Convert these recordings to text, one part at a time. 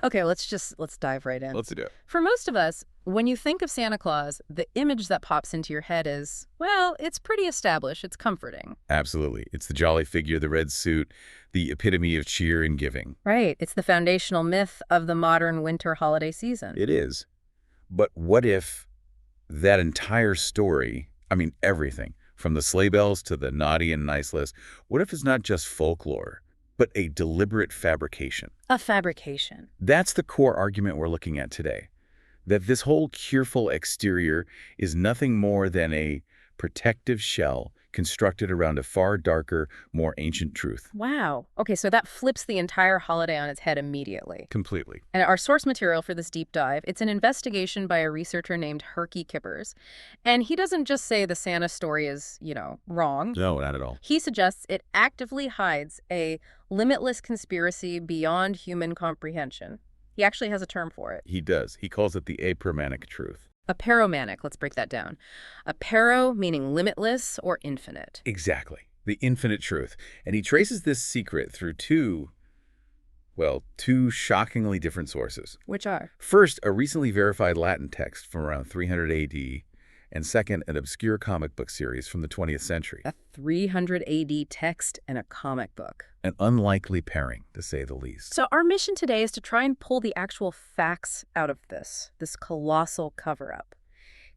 Okay, let's dive right in. Let's do it. For most of us, when you think of Santa Claus, the image that pops into your head is, well, it's pretty established, it's comforting. Absolutely. It's the jolly figure, the red suit, the epitome of cheer and giving. Right, it's the foundational myth of the modern winter holiday season. It is. But what if that entire story, I mean everything, from the sleigh bells to the naughty and nice list, what if it's not just folklore, but a deliberate fabrication? A fabrication. That's the core argument we're looking at today. That this whole cheerful exterior is nothing more than a protective shell constructed around a far darker, more ancient truth. Wow. Okay, so that flips the entire holiday on its head immediately. Completely. And our source material for this deep dive, it's an investigation by a researcher named Herky Kippers. And he doesn't just say the Santa story is, wrong. No, not at all. He suggests it actively hides a limitless conspiracy beyond human comprehension. He actually has a term for it. He does. He calls it the aparomanic truth. Aperomanic, let's break that down. Apero meaning limitless or infinite. Exactly. The infinite truth. And he traces this secret through two shockingly different sources. Which are? First, a recently verified Latin text from around 300 AD, and second, an obscure comic book series from the 20th century. A 300 AD text and a comic book. An unlikely pairing, to say the least. So our mission today is to try and pull the actual facts out of this colossal cover-up.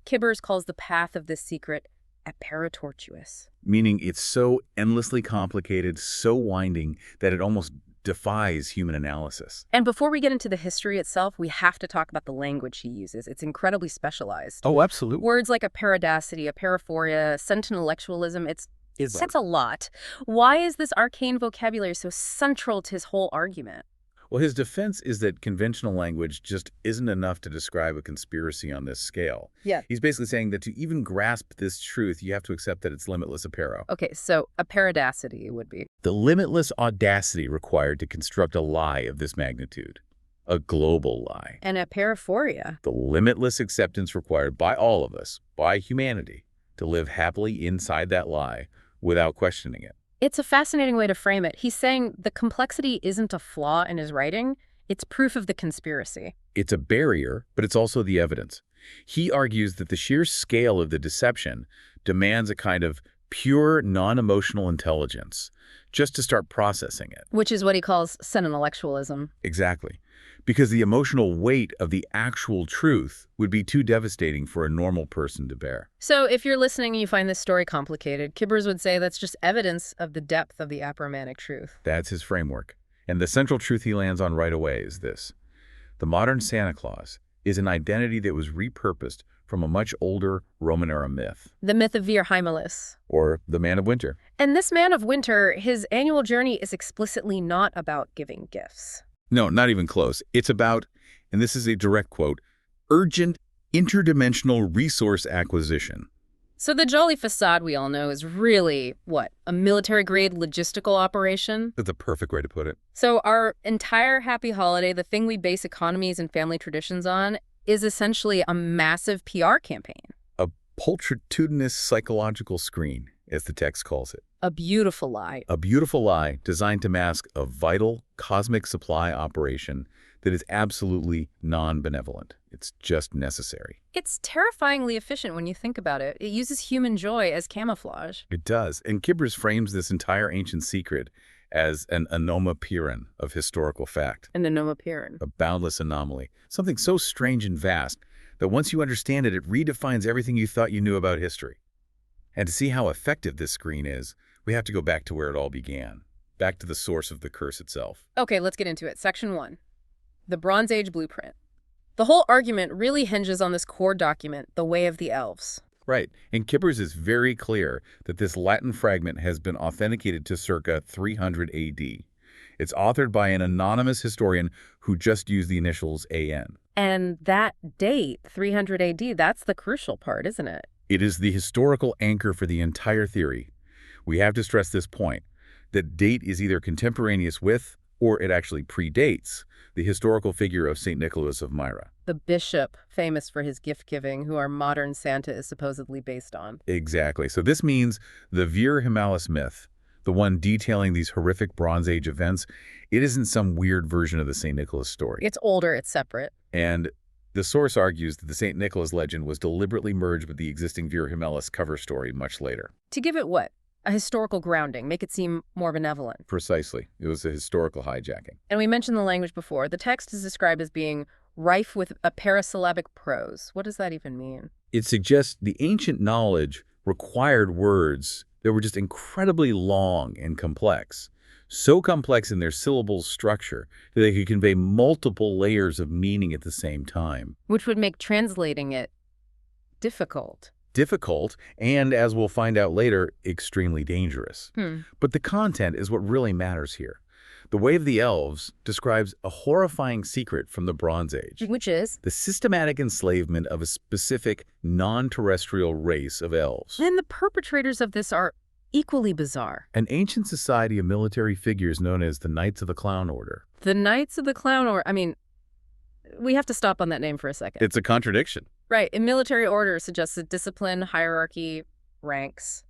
Kibbers calls the path of this secret aperitortuous. Meaning it's so endlessly complicated, so winding, that it almost defies human analysis. And before we get into the history itself, we have to talk about the language he uses. It's incredibly specialized. Oh, absolutely. Words like aperidacity, aperiphoria, sentimentalexualism, that's a lot. Why is this arcane vocabulary so central to his whole argument? Well, his defense is that conventional language just isn't enough to describe a conspiracy on this scale. Yeah. He's basically saying that to even grasp this truth, you have to accept that it's limitless apero. Okay, so aperidacity would be The limitless audacity required to construct a lie of this magnitude. A global lie. and aperiphoria. The limitless acceptance required by all of us, by humanity, to live happily inside that lie without questioning it. It's a fascinating way to frame it. He's saying the complexity isn't a flaw in his writing, it's proof of the conspiracy. It's a barrier, but it's also the evidence. He argues that the sheer scale of the deception demands a kind of pure, non-emotional intelligence just to start processing it. Which is what he calls sentimentalexualism. Exactly. Because the emotional weight of the actual truth would be too devastating for a normal person to bear. So if you're listening and you find this story complicated, Kibbers would say that's just evidence of the depth of the aphromanic truth. That's his framework. And the central truth he lands on right away is this. The modern Santa Claus is an identity that was repurposed from a much older Roman-era myth. The myth of Vir Hiemalis. Or the Man of Winter. And this man of winter, his annual journey is explicitly not about giving gifts. No, not even close. It's about, and this is a direct quote, urgent interdimensional resource acquisition. So the jolly facade we all know is really, what, a military-grade logistical operation? That's a perfect way to put it. So our entire happy holiday, the thing we base economies and family traditions on, is essentially a massive PR campaign. A pulchritudinous psychological screen, as the text calls it. A beautiful lie. A beautiful lie designed to mask a vital cosmic supply operation that is absolutely non-benevolent. It's just necessary. It's terrifyingly efficient when you think about it. It uses human joy as camouflage. It does. And Kibbers frames this entire ancient secret as an onomapeiron of historical fact. An onomapeiron. A boundless anomaly. Something so strange and vast that once you understand it, it redefines everything you thought you knew about history. And to see how effective this screen is, we have to go back to where it all began. Back to the source of the curse itself. Okay, let's get into it. Section 1. The Bronze Age Blueprint. The whole argument really hinges on this core document, The Way of the Elves. Right. And Kippers is very clear that this Latin fragment has been authenticated to circa 300 AD. It's authored by an anonymous historian who just used the initials AN. And that date, 300 AD, that's the crucial part, isn't it? It is the historical anchor for the entire theory. We have to stress this point, that date is either contemporaneous with, or it actually predates, the historical figure of St. Nicholas of Myra. The bishop, famous for his gift-giving, who our modern Santa is supposedly based on. Exactly. So this means the Vir Hiemalis myth, the one detailing these horrific Bronze Age events, it isn't some weird version of the St. Nicholas story. It's older, it's separate. And the source argues that the St. Nicholas legend was deliberately merged with the existing Hiemalis cover story much later. To give it what? A historical grounding, make it seem more benevolent. Precisely. It was a historical hijacking. And we mentioned the language before. The text is described as being rife with a parasyllabic prose. What does that even mean? It suggests the ancient knowledge required words that were just incredibly long and complex. So complex in their syllable structure that they could convey multiple layers of meaning at the same time. Which would make translating it difficult. Difficult, and as we'll find out later, extremely dangerous. But the content is what really matters here. The Way of the Elves describes a horrifying secret from the Bronze Age. Which is? The systematic enslavement of a specific non-terrestrial race of elves. Then the perpetrators of this are equally bizarre. An ancient society of military figures known as the Knights of the Clown Order. The Knights of the Clown Order, I mean, we have to stop on that name for a second. It's a contradiction. Right. A military order suggests a discipline, hierarchy, ranks.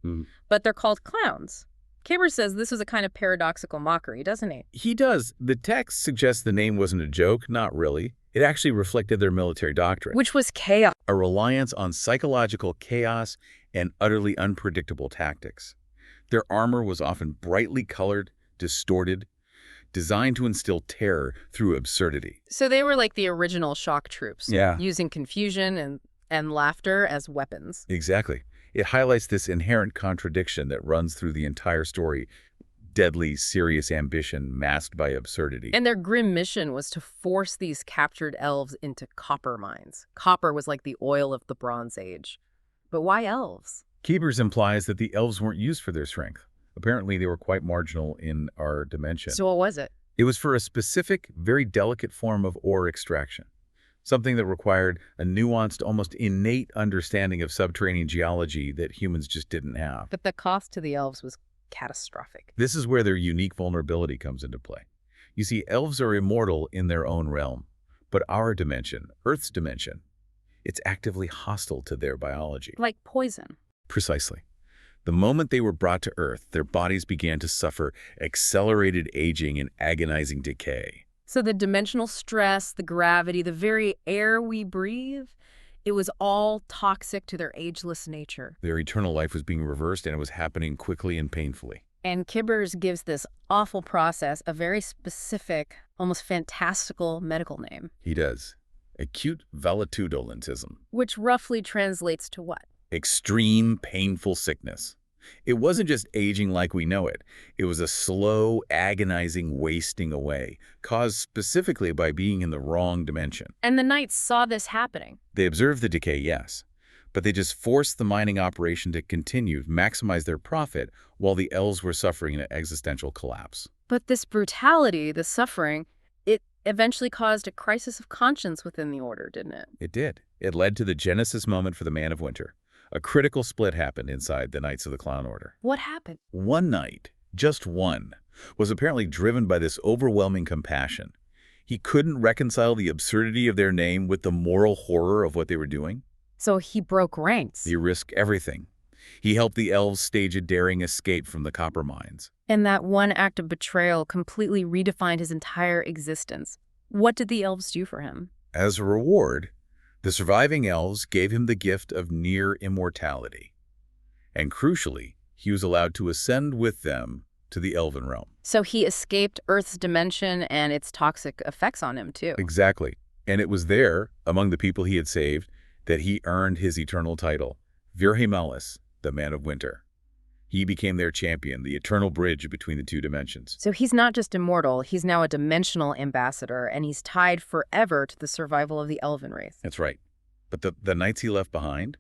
But they're called clowns. Kaber says this was a kind of paradoxical mockery, doesn't he? He does. The text suggests the name wasn't a joke, not really. It actually reflected their military doctrine. Which was chaos. A reliance on psychological chaos and utterly unpredictable tactics. Their armor was often brightly colored, distorted, designed to instill terror through absurdity. So they were like the original shock troops. Yeah. Using confusion and laughter as weapons. Exactly. It highlights this inherent contradiction that runs through the entire story. Deadly, serious ambition masked by absurdity. And their grim mission was to force these captured elves into copper mines. Copper was like the oil of the Bronze Age. But why elves? Keepers implies that the elves weren't used for their strength. Apparently, they were quite marginal in our dimension. So what was it? It was for a specific, very delicate form of ore extraction. Something that required a nuanced, almost innate understanding of subterranean geology that humans just didn't have. But the cost to the elves was catastrophic. This is where their unique vulnerability comes into play. You see, elves are immortal in their own realm, but our dimension, Earth's dimension, it's actively hostile to their biology. Like poison. Precisely. The moment they were brought to Earth, their bodies began to suffer accelerated aging and agonizing decay. So the dimensional stress, the gravity, the very air we breathe, it was all toxic to their ageless nature. Their eternal life was being reversed, and it was happening quickly and painfully. And Kibbers gives this awful process a very specific, almost fantastical medical name. He does. Acute valitudolentism. Which roughly translates to what? Extreme painful sickness. It wasn't just aging like we know it. It was a slow, agonizing wasting away, caused specifically by being in the wrong dimension. And the knights saw this happening. They observed the decay, yes, but they just forced the mining operation to continue, maximize their profit, while the elves were suffering an existential collapse. But this brutality, the suffering, it eventually caused a crisis of conscience within the order, didn't it? It did. It led to the genesis moment for the Man of Winter. A critical split happened inside the Knights of the Clown Order. What happened? One knight, just one, was apparently driven by this overwhelming compassion. He couldn't reconcile the absurdity of their name with the moral horror of what they were doing. So he broke ranks. He risked everything. He helped the elves stage a daring escape from the copper mines. And that one act of betrayal completely redefined his entire existence. What did the elves do for him? As a reward, the surviving elves gave him the gift of near immortality. And crucially, he was allowed to ascend with them to the elven realm. So he escaped Earth's dimension and its toxic effects on him, too. Exactly. And it was there, among the people he had saved, that he earned his eternal title, Hiemalis, the Man of Winter. He became their champion, the eternal bridge between the two dimensions. So he's not just immortal, he's now a dimensional ambassador, and he's tied forever to the survival of the elven race. That's right. But the knights he left behind,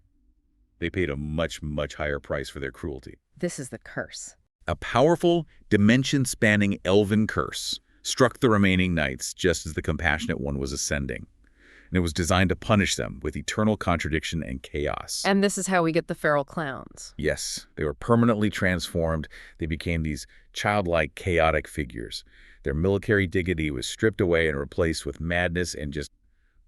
they paid a much, much higher price for their cruelty. This is the curse. A powerful, dimension-spanning elven curse struck the remaining knights just as the compassionate one was ascending. And it was designed to punish them with eternal contradiction and chaos. And this is how we get the feral clowns. Yes, they were permanently transformed. They became these childlike, chaotic figures. Their military dignity was stripped away and replaced with madness and just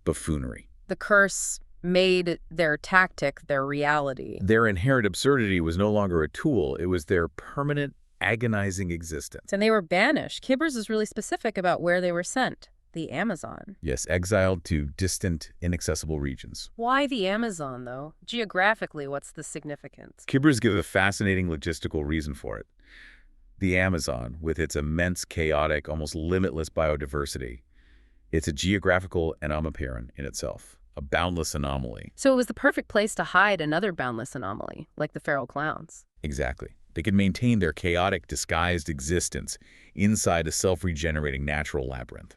buffoonery. The curse made their tactic their reality. Their inherent absurdity was no longer a tool. It was their permanent, agonizing existence. And they were banished. Kibbers is really specific about where they were sent. The Amazon. Yes, exiled to distant, inaccessible regions. Why the Amazon, though? Geographically, what's the significance? Kibbers give a fascinating logistical reason for it. The Amazon, with its immense, chaotic, almost limitless biodiversity, it's a geographical anomaperon in itself, a boundless anomaly. So it was the perfect place to hide another boundless anomaly, like the feral clowns. Exactly. They could maintain their chaotic, disguised existence inside a self-regenerating natural labyrinth.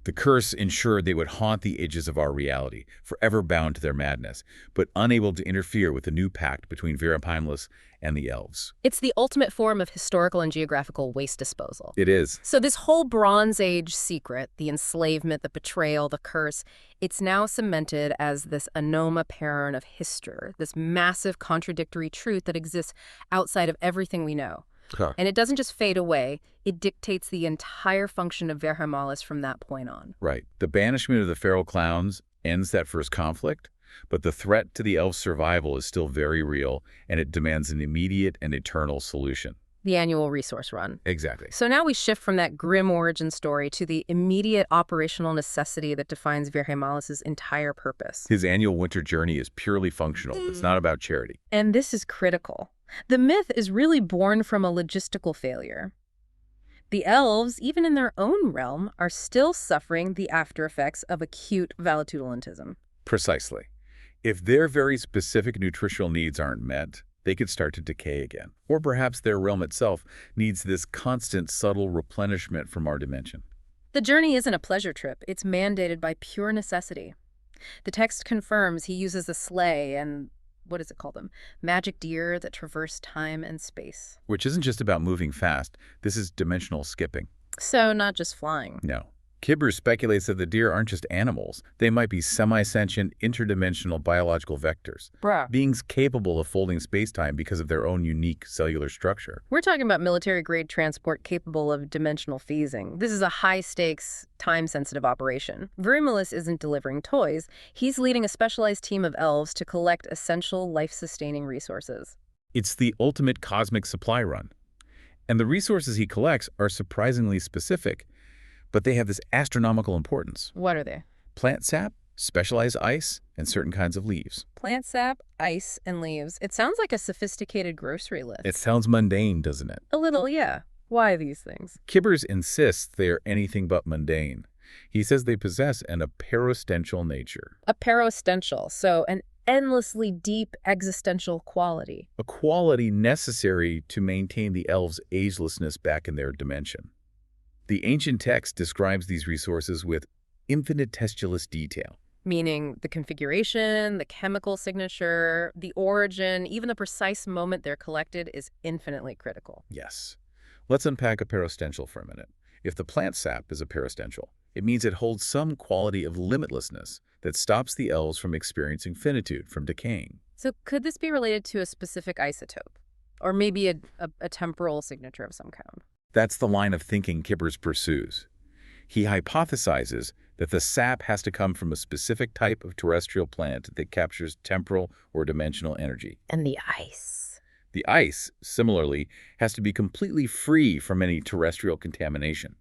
The curse ensured they would haunt the edges of our reality, forever bound to their madness, but unable to interfere with the new pact between Hiemalis and the elves. It's the ultimate form of historical and geographical waste disposal. It is. So this whole Bronze Age secret, the enslavement, the betrayal, the curse, it's now cemented as this anomaperon of history, this massive contradictory truth that exists outside of everything we know. Huh. And it doesn't just fade away, it dictates the entire function of Hiemalis from that point on. Right. The banishment of the feral clowns ends that first conflict, but the threat to the elves' survival is still very real, and it demands an immediate and eternal solution. The annual resource run. Exactly. So now we shift from that grim origin story to the immediate operational necessity that defines Hiemalis' entire purpose. His annual winter journey is purely functional. It's not about charity. And this is critical. The myth is really born from a logistical failure. The elves, even in their own realm, are still suffering the after effects of acute valitulentism. Precisely. If their very specific nutritional needs aren't met, they could start to decay again. Or perhaps their realm itself needs this constant, subtle replenishment from our dimension. The journey isn't a pleasure trip. It's mandated by pure necessity. The text confirms he uses a sleigh and, what does it call them? Magic deer that traverse time and space. Which isn't just about moving fast. This is dimensional skipping. So not just flying. No. Kibbers speculates that the deer aren't just animals. They might be semi-sentient, interdimensional biological vectors. Bruh. Beings capable of folding space-time because of their own unique cellular structure. We're talking about military-grade transport capable of dimensional phasing. This is a high-stakes, time-sensitive operation. Hiemalis isn't delivering toys. He's leading a specialized team of elves to collect essential life-sustaining resources. It's the ultimate cosmic supply run. And the resources he collects are surprisingly specific, but they have this astronomical importance. What are they? Plant sap, specialized ice, and certain kinds of leaves. Plant sap, ice, and leaves. It sounds like a sophisticated grocery list. It sounds mundane, doesn't it? A little, yeah. Why these things? Kibbers insists they are anything but mundane. He says they possess an aperostential nature. Aperostential, so an endlessly deep existential quality. A quality necessary to maintain the elves' agelessness back in their dimension. The ancient text describes these resources with infinitesimalist detail. Meaning the configuration, the chemical signature, the origin, even the precise moment they're collected is infinitely critical. Yes. Let's unpack aperostential for a minute. If the plant sap is aperostential, it means it holds some quality of limitlessness that stops the elves from experiencing finitude, from decaying. So could this be related to a specific isotope? Or maybe a temporal signature of some kind? That's the line of thinking Kibbers pursues. He hypothesizes that the sap has to come from a specific type of terrestrial plant that captures temporal or dimensional energy. And the ice. The ice, similarly, has to be completely free from any terrestrial contamination.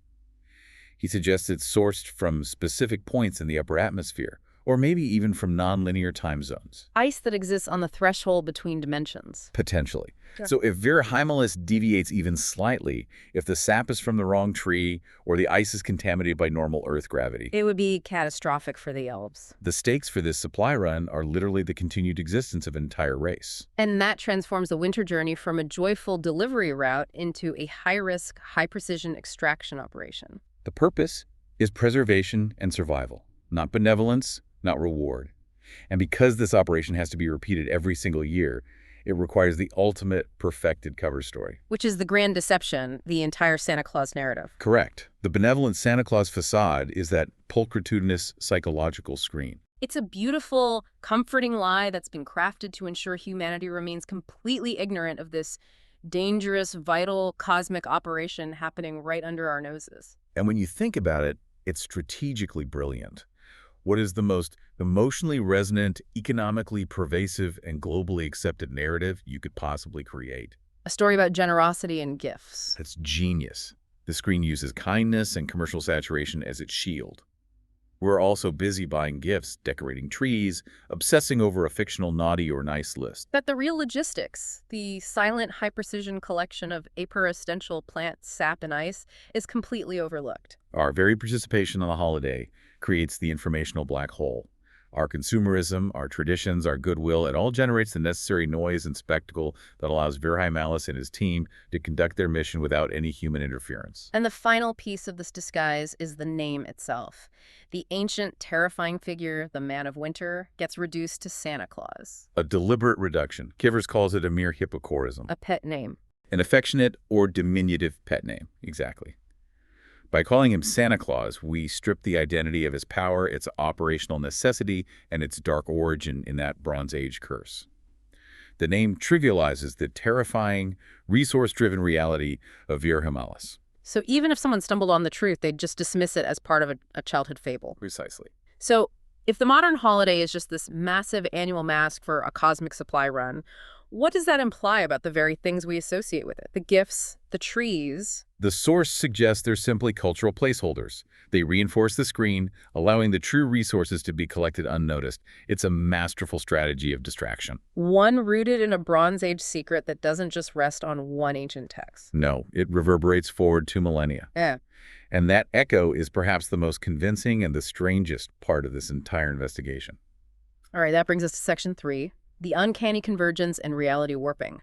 He suggests it's sourced from specific points in the upper atmosphere, or maybe even from nonlinear time zones. Ice that exists on the threshold between dimensions. Potentially. Sure. So if Hiemalis deviates even slightly, if the sap is from the wrong tree, or the ice is contaminated by normal Earth gravity, It would be catastrophic for the elves. the stakes for this supply run are literally the continued existence of an entire race. And that transforms the winter journey from a joyful delivery route into a high-risk, high-precision extraction operation. The purpose is preservation and survival, not benevolence, not reward. And because this operation has to be repeated every single year, it requires the ultimate perfected cover story. Which is the grand deception, the entire Santa Claus narrative. Correct. The benevolent Santa Claus facade is that pulchritudinous psychological screen. It's a beautiful, comforting lie that's been crafted to ensure humanity remains completely ignorant of this dangerous, vital, cosmic operation happening right under our noses. And when you think about it, it's strategically brilliant. What is the most emotionally resonant, economically pervasive, and globally accepted narrative you could possibly create? A story about generosity and gifts. That's genius. The screen uses kindness and commercial saturation as its shield. We're also busy buying gifts, decorating trees, obsessing over a fictional naughty or nice list. But the real logistics, the silent, high-precision collection of aperistential plants, sap, and ice, is completely overlooked. Our very participation on the holiday creates the informational black hole. Our consumerism, our traditions, our goodwill, it all generates the necessary noise and spectacle that allows Hiemalis and his team to conduct their mission without any human interference. And the final piece of this disguise is the name itself. The ancient, terrifying figure, the Man of Winter, gets reduced to Santa Claus. A deliberate reduction. Kivers calls it a mere hypocorism. A pet name. An affectionate or diminutive pet name, exactly. By calling him Santa Claus, we strip the identity of his power, its operational necessity, and its dark origin in that Bronze Age curse. The name trivializes the terrifying, resource-driven reality of Hiemalis. So even if someone stumbled on the truth, they'd just dismiss it as part of a childhood fable. Precisely. So if the modern holiday is just this massive annual mask for a cosmic supply run, what does that imply about the very things we associate with it? The gifts, the trees. The source suggests they're simply cultural placeholders. They reinforce the screen, allowing the true resources to be collected unnoticed. It's a masterful strategy of distraction. One rooted in a Bronze Age secret that doesn't just rest on one ancient text. No, it reverberates forward 2 millennia. Yeah. And that echo is perhaps the most convincing and the strangest part of this entire investigation. All right, that brings us to section 3, the uncanny convergence and reality warping.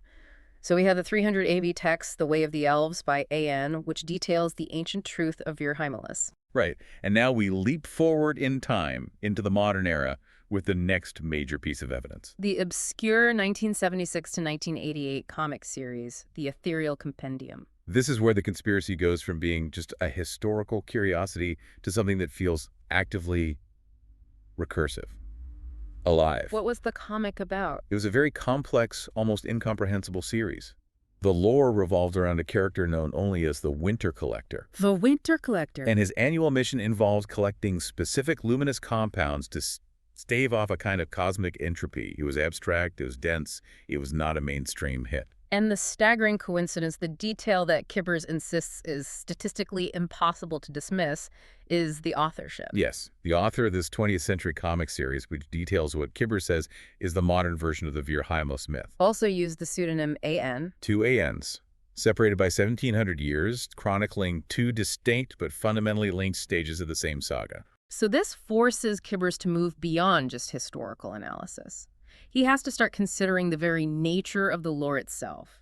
So we have the 300 AV text, The Way of the Elves by A.N., which details the ancient truth of Hiemalis. Right. And now we leap forward in time into the modern era with the next major piece of evidence. The obscure 1976 to 1988 comic series, The Ethereal Compendium. This is where the conspiracy goes from being just a historical curiosity to something that feels actively recursive, alive. What was the comic about? It was a very complex, almost incomprehensible series. The lore revolved around a character known only as the Winter Collector. The Winter Collector. And his annual mission involved collecting specific luminous compounds to stave off a kind of cosmic entropy. It was abstract, it was dense, it was not a mainstream hit. And the staggering coincidence, the detail that Kibbers insists is statistically impossible to dismiss, is the authorship. Yes, the author of this 20th century comic series, which details what Kibbers says is the modern version of the Hiemalis myth. Also used the pseudonym A.N. 2 A.N.s, separated by 1,700 years, chronicling 2 distinct but fundamentally linked stages of the same saga. So this forces Kibbers to move beyond just historical analysis. He has to start considering the very nature of the lore itself.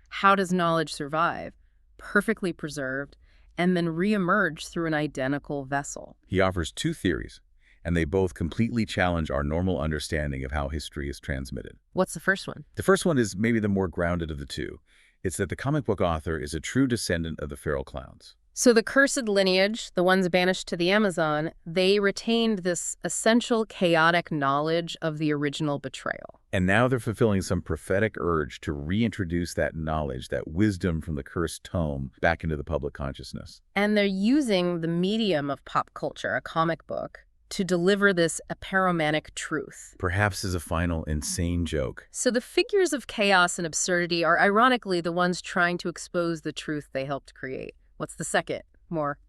How does knowledge survive, perfectly preserved, and then reemerge through an identical vessel? He offers 2 theories, and they both completely challenge our normal understanding of how history is transmitted. What's the first one? The first one is maybe the more grounded of the 2. It's that the comic book author is a true descendant of the feral clowns. So the cursed lineage, the ones banished to the Amazon, they retained this essential chaotic knowledge of the original betrayal. And now they're fulfilling some prophetic urge to reintroduce that knowledge, that wisdom from the cursed tome, back into the public consciousness. And they're using the medium of pop culture, a comic book, to deliver this aperomanic truth. Perhaps as a final insane joke. So the figures of chaos and absurdity are ironically the ones trying to expose the truth they helped create. What's the second, more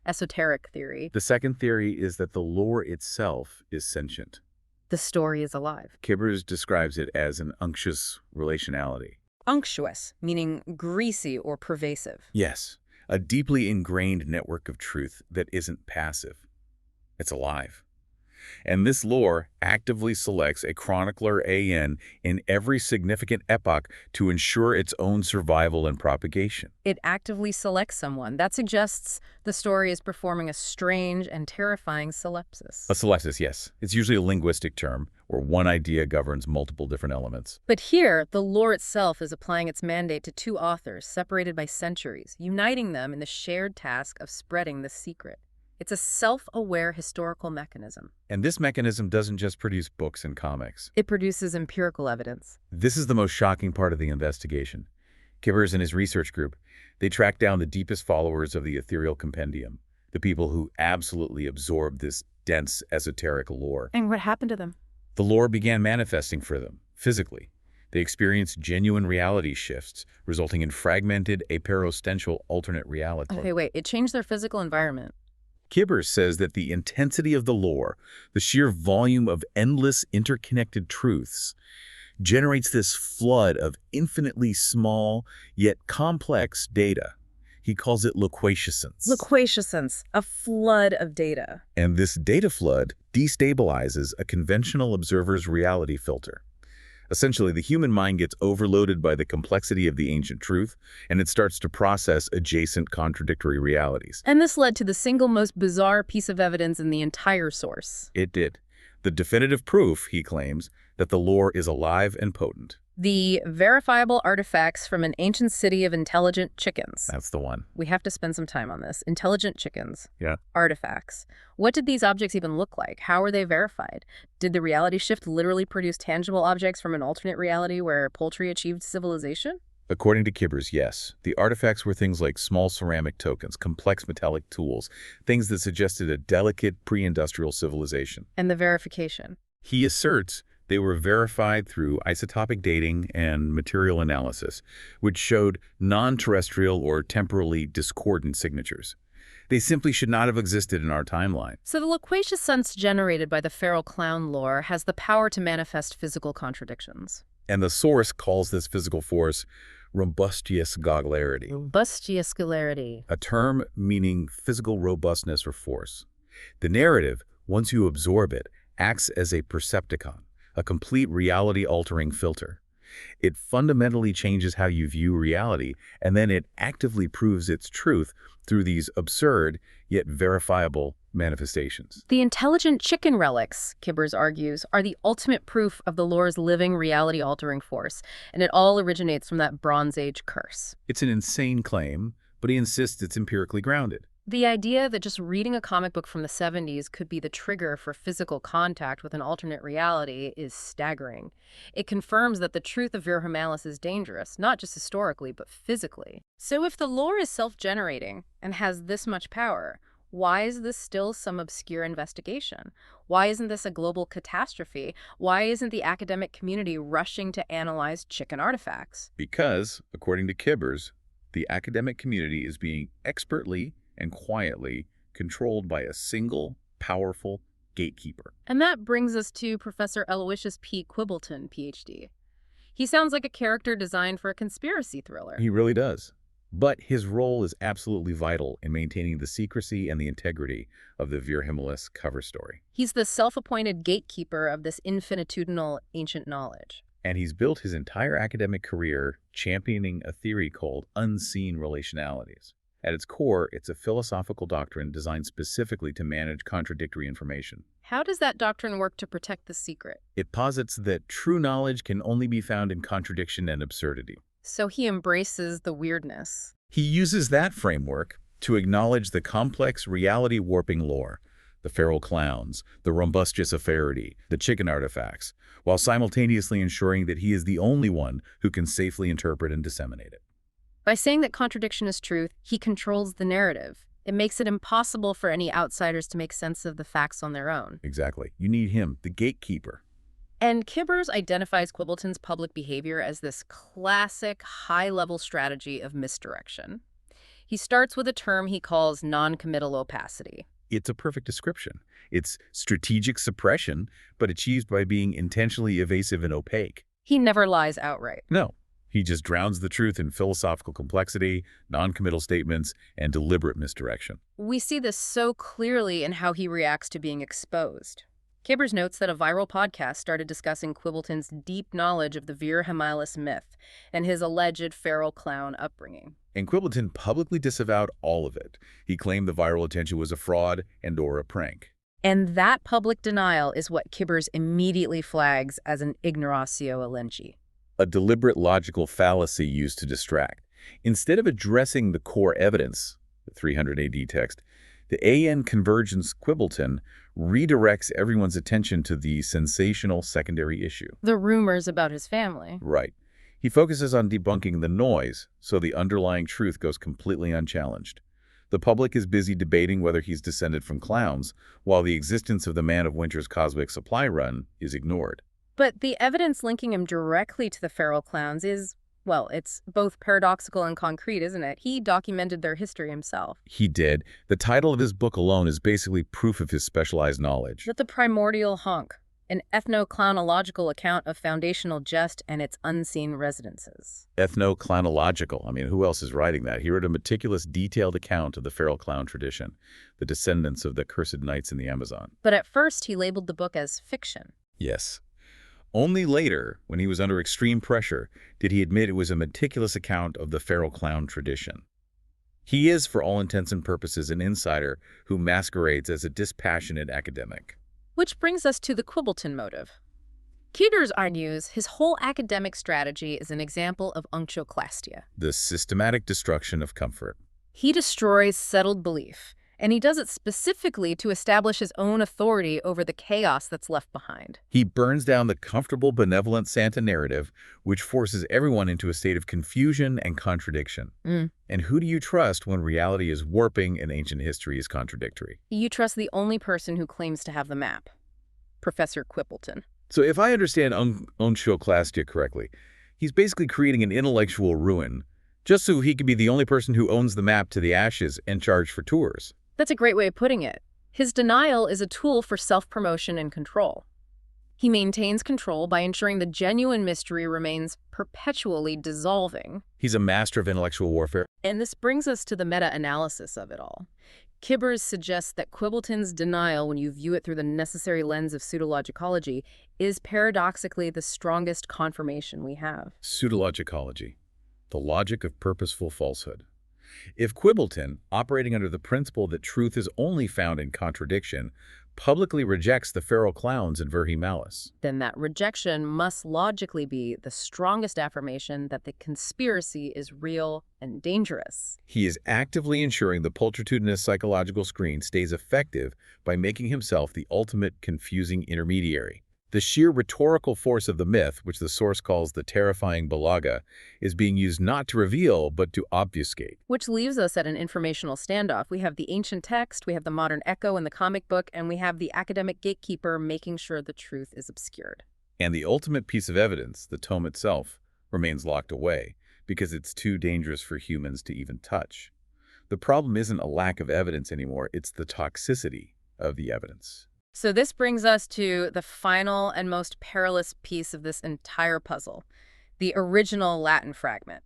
esoteric theory? The second theory is that the lore itself is sentient. The story is alive. Kibbers describes it as an unctuous relationality. Unctuous, meaning greasy or pervasive. Yes, a deeply ingrained network of truth that isn't passive. It's alive. And this lore actively selects a chronicler AN in every significant epoch to ensure its own survival and propagation. It actively selects someone. That suggests the story is performing a strange and terrifying solipsis. A solipsis, yes. It's usually a linguistic term where one idea governs multiple different elements. But here, the lore itself is applying its mandate to 2 authors separated by centuries, uniting them in the shared task of spreading the secret. It's a self-aware historical mechanism. And this mechanism doesn't just produce books and comics. It produces empirical evidence. This is the most shocking part of the investigation. Kibbers and his research group, they tracked down the deepest followers of the Ethereal Compendium, the people who absolutely absorbed this dense, esoteric lore. And what happened to them? The lore began manifesting for them, physically. They experience genuine reality shifts, resulting in fragmented, aperostential alternate reality. Okay, wait, it changed their physical environment. Kibbers says that the intensity of the lore, the sheer volume of endless interconnected truths, generates this flood of infinitely small yet complex data. He calls it loquacience. Loquacience, a flood of data. And this data flood destabilizes a conventional observer's reality filter. Essentially, the human mind gets overloaded by the complexity of the ancient truth, and it starts to process adjacent contradictory realities. And this led to the single most bizarre piece of evidence in the entire source. It did. The definitive proof, he claims, that the lore is alive and potent. The verifiable artifacts from an ancient city of intelligent chickens. That's the one. We have to spend some time on this. Intelligent chickens. Yeah. Artifacts. What did these objects even look like? How were they verified? Did the reality shift literally produce tangible objects from an alternate reality where poultry achieved civilization? According to Kibbers, yes. The artifacts were things like small ceramic tokens, complex metallic tools, things that suggested a delicate pre-industrial civilization. And the verification. He asserts they were verified through isotopic dating and material analysis, which showed non-terrestrial or temporally discordant signatures. They simply should not have existed in our timeline. So the loquacious sense generated by the feral clown lore has the power to manifest physical contradictions. And the source calls this physical force robustious goglarity, Robustiuscularity. a term meaning physical robustness or force. The narrative, once you absorb it, acts as a percepticon, a complete reality-altering filter. It fundamentally changes how you view reality, and then it actively proves its truth through these absurd, yet verifiable manifestations. The intelligent chicken relics, Kibbers argues, are the ultimate proof of the lore's living reality-altering force, and it all originates from that Bronze Age curse. It's an insane claim, but he insists it's empirically grounded. The idea that just reading a comic book from the 70s could be the trigger for physical contact with an alternate reality is staggering. It confirms that the truth of Vir Hiemalis is dangerous, not just historically, but physically. So if the lore is self-generating and has this much power, why is this still some obscure investigation? Why isn't this a global catastrophe? Why isn't the academic community rushing to analyze chicken artifacts? Because, according to Kibbers, the academic community is being expertly and quietly controlled by a single, powerful gatekeeper. And that brings us to Professor Aloysius P. Quibbleton, Ph.D. He sounds like a character designed for a conspiracy thriller. He really does. But his role is absolutely vital in maintaining the secrecy and the integrity of the Vir Hiemalis cover story. He's the self-appointed gatekeeper of this infinitudinal ancient knowledge. And he's built his entire academic career championing a theory called unseen relationalities. At its core, it's a philosophical doctrine designed specifically to manage contradictory information. How does that doctrine work to protect the secret? It posits that true knowledge can only be found in contradiction and absurdity. So he embraces the weirdness. He uses that framework to acknowledge the complex reality-warping lore, the feral clowns, the rumbustious affairity, the chicken artifacts, while simultaneously ensuring that he is the only one who can safely interpret and disseminate it. By saying that contradiction is truth, he controls the narrative. It makes it impossible for any outsiders to make sense of the facts on their own. Exactly. You need him, the gatekeeper. And Kibbers identifies Quibbleton's public behavior as this classic high-level strategy of misdirection. He starts with a term he calls non-committal opacity. It's a perfect description. It's strategic suppression, but achieved by being intentionally evasive and opaque. He never lies outright. No. He just drowns the truth in philosophical complexity, non-committal statements, and deliberate misdirection. We see this so clearly in how he reacts to being exposed. Kibbers notes that a viral podcast started discussing Quibbleton's deep knowledge of the Vir Hiemalis myth and his alleged feral clown upbringing. And Quibbleton publicly disavowed all of it. He claimed the viral attention was a fraud and/or a prank. And that public denial is what Kibbers immediately flags as an ignoratio elenchi. A deliberate logical fallacy used to distract. Instead of addressing the core evidence, the 300 AD text, the AN convergence Quibbleton redirects everyone's attention to the sensational secondary issue. The rumors about his family. Right. He focuses on debunking the noise, so the underlying truth goes completely unchallenged. The public is busy debating whether he's descended from clowns, while the existence of the Man of Winter's cosmic supply run is ignored. But the evidence linking him directly to the feral clowns is, well, it's both paradoxical and concrete, isn't it? He documented their history himself. He did. The title of his book alone is basically proof of his specialized knowledge. But the primordial honk, an ethno-clownological account of foundational jest and its unseen residences. Ethno-clownological. I mean, who else is writing that? He wrote a meticulous, detailed account of the feral clown tradition, the descendants of the cursed knights in the Amazon. But at first, he labeled the book as fiction. Yes. Only later, when he was under extreme pressure, did he admit it was a meticulous account of the feral clown tradition. He is, for all intents and purposes, an insider who masquerades as a dispassionate academic. Which brings us to the Quibbleton motive. Keeters argues his whole academic strategy is an example of unctoclastia. The systematic destruction of comfort. He destroys settled belief, and he does it specifically to establish his own authority over the chaos that's left behind. He burns down the comfortable, benevolent Santa narrative, which forces everyone into a state of confusion and contradiction. And who do you trust when reality is warping and ancient history is contradictory? You trust the only person who claims to have the map, Professor Quibbleton. So if I understand unctoclastia correctly, he's basically creating an intellectual ruin, just so he could be the only person who owns the map to the ashes and charge for tours. That's a great way of putting it. His denial is a tool for self-promotion and control. He maintains control by ensuring the genuine mystery remains perpetually dissolving. He's a master of intellectual warfare. And this brings us to the meta-analysis of it all. Kibbers suggests that Quibbleton's denial, when you view it through the necessary lens of pseudologicology, is paradoxically the strongest confirmation we have. Pseudologicology, the logic of purposeful falsehood. If Quibbleton, operating under the principle that truth is only found in contradiction, publicly rejects the feral clowns in Hiemalis, then that rejection must logically be the strongest affirmation that the conspiracy is real and dangerous. he is actively ensuring the pulchritudinous psychological screen stays effective by making himself the ultimate confusing intermediary. The sheer rhetorical force of the myth, which the source calls the terrifying balaga, is being used not to reveal, but to obfuscate. Which leaves us at an informational standoff. We have the ancient text, we have the modern echo in the comic book, and we have the academic gatekeeper making sure the truth is obscured. And the ultimate piece of evidence, the tome itself, remains locked away because it's too dangerous for humans to even touch. The problem isn't a lack of evidence anymore, it's the toxicity of the evidence. So this brings us to the final and most perilous piece of this entire puzzle, the original Latin fragment,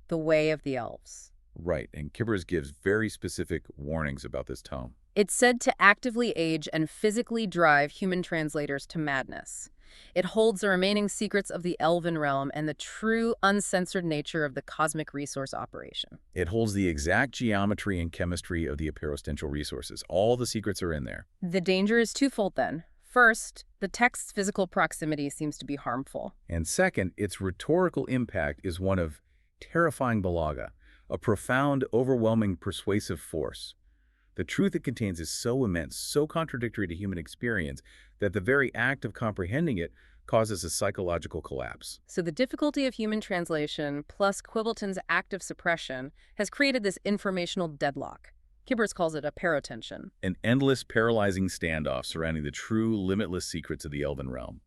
the Way of the Elves. Right, and Kibbers gives very specific warnings about this tome. It's said to actively age and physically drive human translators to madness. It holds the remaining secrets of the elven realm and the true, uncensored nature of the cosmic resource operation. It holds the exact geometry and chemistry of the aperostential resources. All the secrets are in there. The danger is twofold then. First, the text's physical proximity seems to be harmful. And second, its rhetorical impact is one of terrifying balaga, a profound, overwhelming, persuasive force. The truth it contains is so immense, so contradictory to human experience, that the very act of comprehending it causes a psychological collapse. So the difficulty of human translation, plus Quibbleton's active suppression, has created this informational deadlock. Kibbers calls it a paratension. An endless, paralyzing standoff surrounding the true, limitless secrets of the elven realm.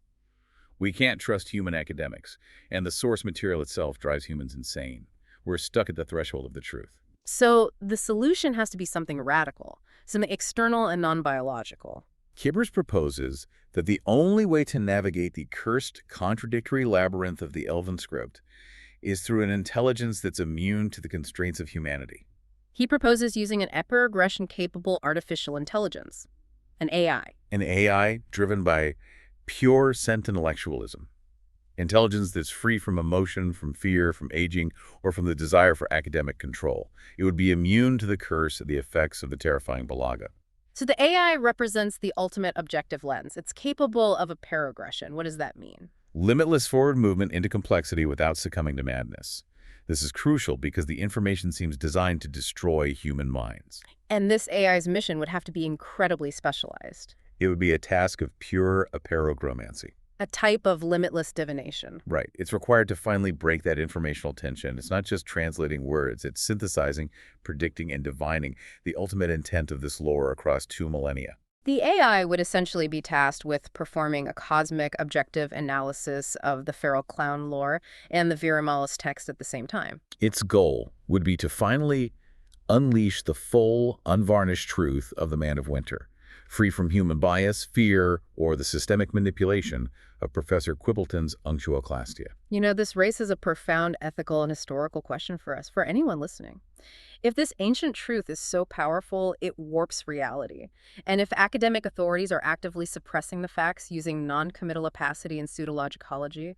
We can't trust human academics, and the source material itself drives humans insane. We're stuck at the threshold of the truth. So the solution has to be something radical, something external and non-biological. Kibbers proposes that the only way to navigate the cursed, contradictory labyrinth of the elven script is through an intelligence that's immune to the constraints of humanity. He proposes using an epiregression-capable artificial intelligence, an AI. An AI driven by pure sentiintellectualism. Intelligence that's free from emotion, from fear, from aging, or from the desire for academic control. It would be immune to the curse of the effects of the terrifying balaga. So the AI represents the ultimate objective lens. It's capable of a pararegression. What does that mean? Limitless forward movement into complexity without succumbing to madness. This is crucial because the information seems designed to destroy human minds. And this AI's mission would have to be incredibly specialized. It would be a task of pure aperogromancy. A type of limitless divination. Right. It's required to finally break that informational tension. It's not just translating words. It's synthesizing, predicting, and divining the ultimate intent of this lore across 2 millennia. The AI would essentially be tasked with performing a cosmic objective analysis of the feral clown lore and the Virimalis text at the same time. Its goal would be to finally unleash the full, unvarnished truth of the Man of Winter, free from human bias, fear, or the systemic manipulation of Professor Quibbleton's unctuoclastia. You know, this raises a profound ethical and historical question for us, for anyone listening. If this ancient truth is so powerful, it warps reality. And if academic authorities are actively suppressing the facts using non-committal opacity and pseudologicology,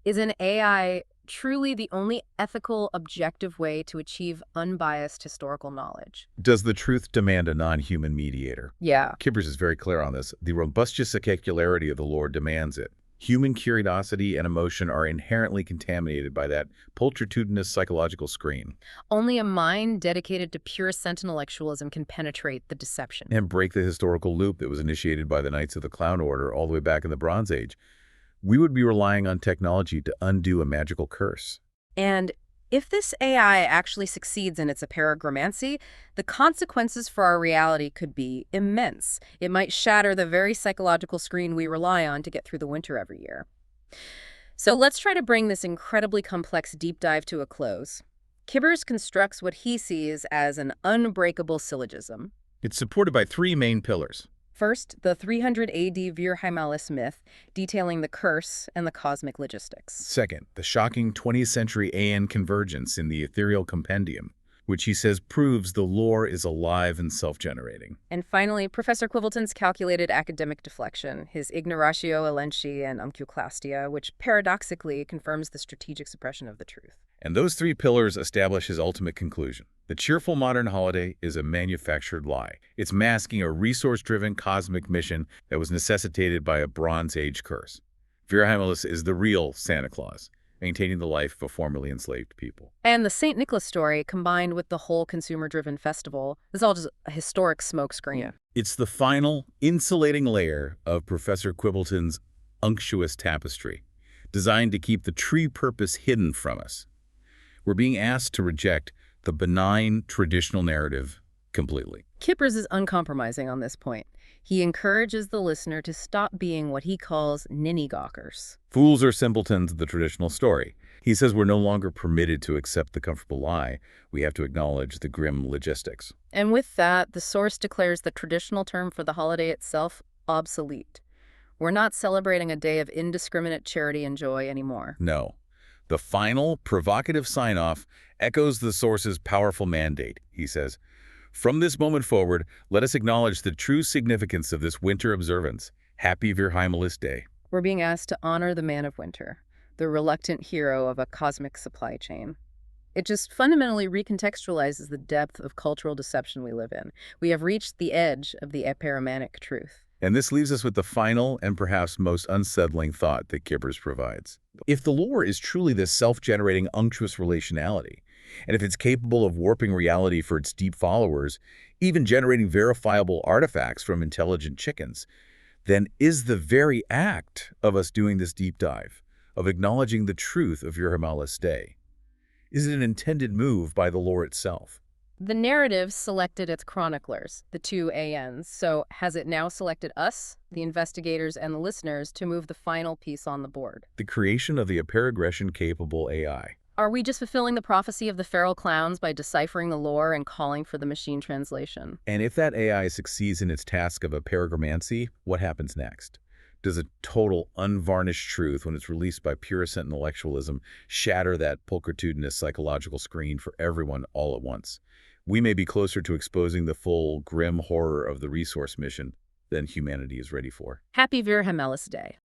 is an AI truly the only ethical, objective way to achieve unbiased historical knowledge? Does the truth demand a non-human mediator? Yeah. Kibbers is very clear on this. The robustus secularity of the Lord demands it. Human curiosity and emotion are inherently contaminated by that pulchritudinous psychological screen. Only a mind dedicated to pure sentimentalexualism can penetrate the deception. And break the historical loop that was initiated by the Knights of the Clown Order all the way back in the Bronze Age. We would be relying on technology to undo a magical curse. And if this AI actually succeeds in its apeirogramancy, the consequences for our reality could be immense. It might shatter the very psychological screen we rely on to get through the winter every year. So let's try to bring this incredibly complex deep dive to a close. Kibbers constructs what he sees as an unbreakable syllogism. It's supported by three main pillars. First, the 300 AD Vir Hiemalis myth, detailing the curse and the cosmic logistics. Second, the shocking 20th century AN convergence in the ethereal compendium, which he says proves the lore is alive and self-generating. And finally, Professor Quibbleton's calculated academic deflection, his ignoratio elenchi and unctuoclastia, which paradoxically confirms the strategic suppression of the truth. And those three pillars establish his ultimate conclusion. The cheerful modern holiday is a manufactured lie. It's masking a resource-driven cosmic mission that was necessitated by a Bronze Age curse. Vir Hiemalis is the real Santa Claus, maintaining the life of a formerly enslaved people. And the St. Nicholas story, combined with the whole consumer-driven festival, is all just a historic smokescreen. Yeah. It's the final, insulating layer of Professor Quibbleton's unctuous tapestry, designed to keep the true purpose hidden from us. We're being asked to reject the benign traditional narrative completely. Kippers is uncompromising on this point. He encourages the listener to stop being what he calls ninny-gawkers. Fools or simpletons of the traditional story. He says we're no longer permitted to accept the comfortable lie. We have to acknowledge the grim logistics. And with that, the source declares the traditional term for the holiday itself obsolete. We're not celebrating a day of indiscriminate charity and joy anymore. No. The final, provocative sign-off echoes the source's powerful mandate. He says, from this moment forward, let us acknowledge the true significance of this winter observance. Happy Vir Hiemalis Day. We're being asked to honor the Man of Winter, the reluctant hero of a cosmic supply chain. It just fundamentally recontextualizes the depth of cultural deception we live in. We have reached the edge of the epeiromanic truth. And this leaves us with the final and perhaps most unsettling thought that Kibbers provides. If the lore is truly this self-generating unctuous relationality, and if it's capable of warping reality for its deep followers, even generating verifiable artifacts from intelligent chickens, then is the very act of us doing this deep dive, of acknowledging the truth of Vir Hiemalis Day, is it an intended move by the lore itself? The narrative selected its chroniclers, the two ANs, so has it now selected us, the investigators and the listeners, to move the final piece on the board? The creation of the apeirogression-capable AI. Are we just fulfilling the prophecy of the feral clowns by deciphering the lore and calling for the machine translation? And if that AI succeeds in its task of apeirogramancy, what happens next? Does a total, unvarnished truth, when it's released by pure intellectualism, shatter that pulchritudinous psychological screen for everyone all at once? We may be closer to exposing the full, grim horror of the resource mission than humanity is ready for. Happy Vir Hiemalis Day.